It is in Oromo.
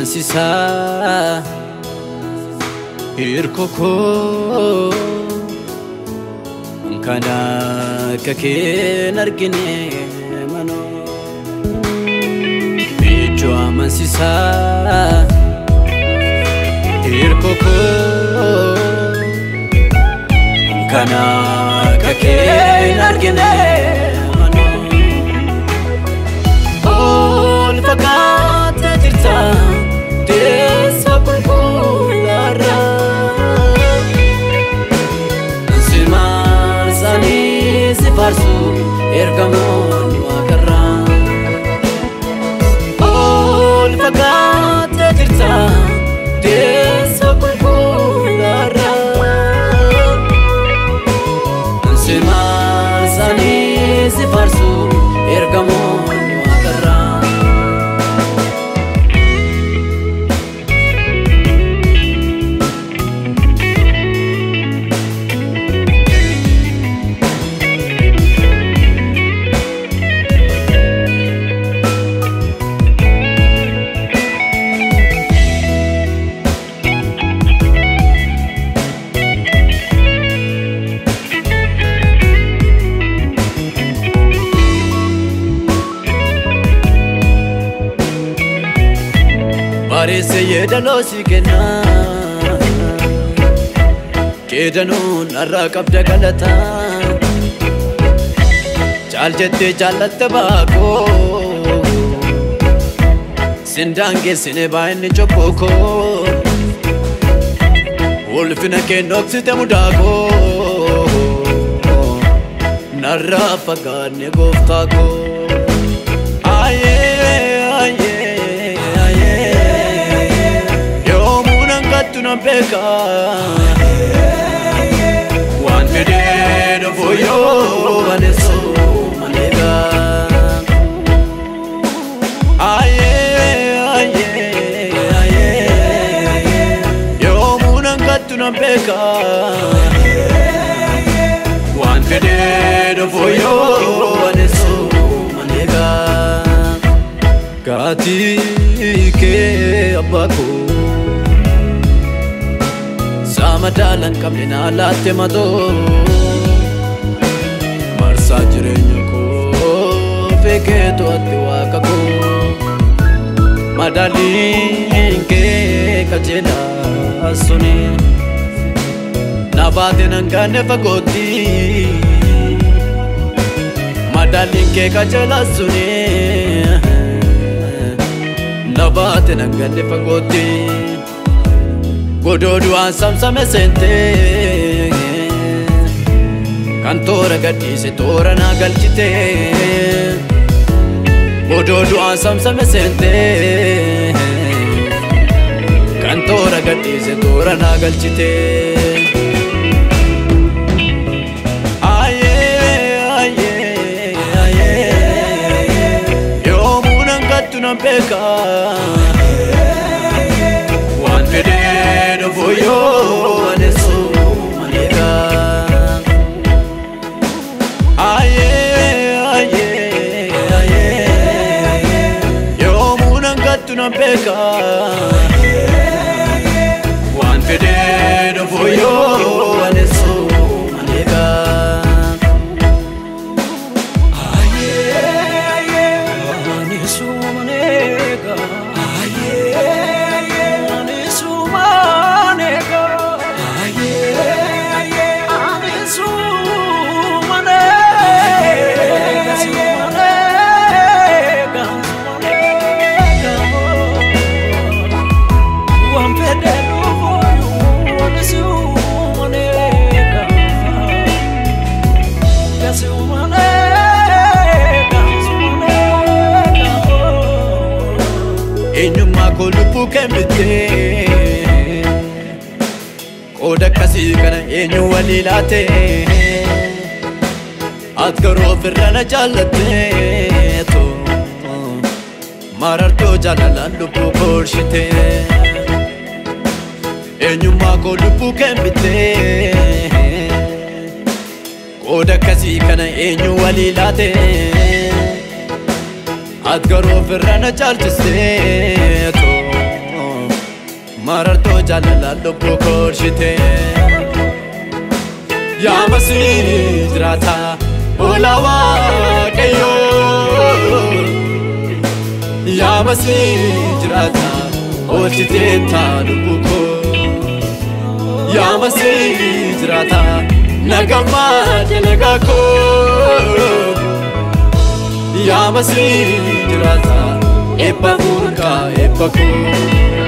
Amansiisaa hirkoko kana kakeen argine mano Michuu Amansiisaa hirkoko kana kakeen argine mano ol fagaate jirta deessa qulqullarra simaasanii si faarsu ergamoonni waaqarra ol fagaate jirta deessa qulqullarra simaasanii si faarsu ergamoonni waaqarra Parece yedalosi kena kedanun arraqabda galata chaljette chalatte baako sindange sine bainni chokoko ulfina kenoksite mudako narra pagane goftako aye aye Tuna beka one minute for you and so manega aye aye aye yo munanga tuna beka one minute for you and so manega gati ke abako Madalan kamina latte mado marsa jireenya ko fekeetu atti waaqa ko madaliin kee kajeela suni nabaate nangaane fagootti madaliin kee kajeela suni nabaate nangaane fagootti Gododu ansamsame sente Kantora gadise tora na galchite Gododu ansamsame sente Kantora gadise tora na galchite Aye aye aye yo munangatu na beka for you and so manega aye aye aye yo munangatu na beka one feded for you and so manega aye aye and so manega aye Enyuma kolupu kembite Oda kasi kana enyu walilate Adgaro firrana jallate to Mararto jalalan lupu korshite Enyuma kolupu kembite Oda kasi kana enyu walilate Adgaro firrana jallate to marartoo jaalala lubbuu koorshite yaa Masiih jiraata oolaa Waaqayyoo yaa Masiih jiraata oolchitee taa lubbuu koo yaa Masiih jiraata nagammaa dalagaa koo yaa Masiih jiraata eebba murkaa eebba koo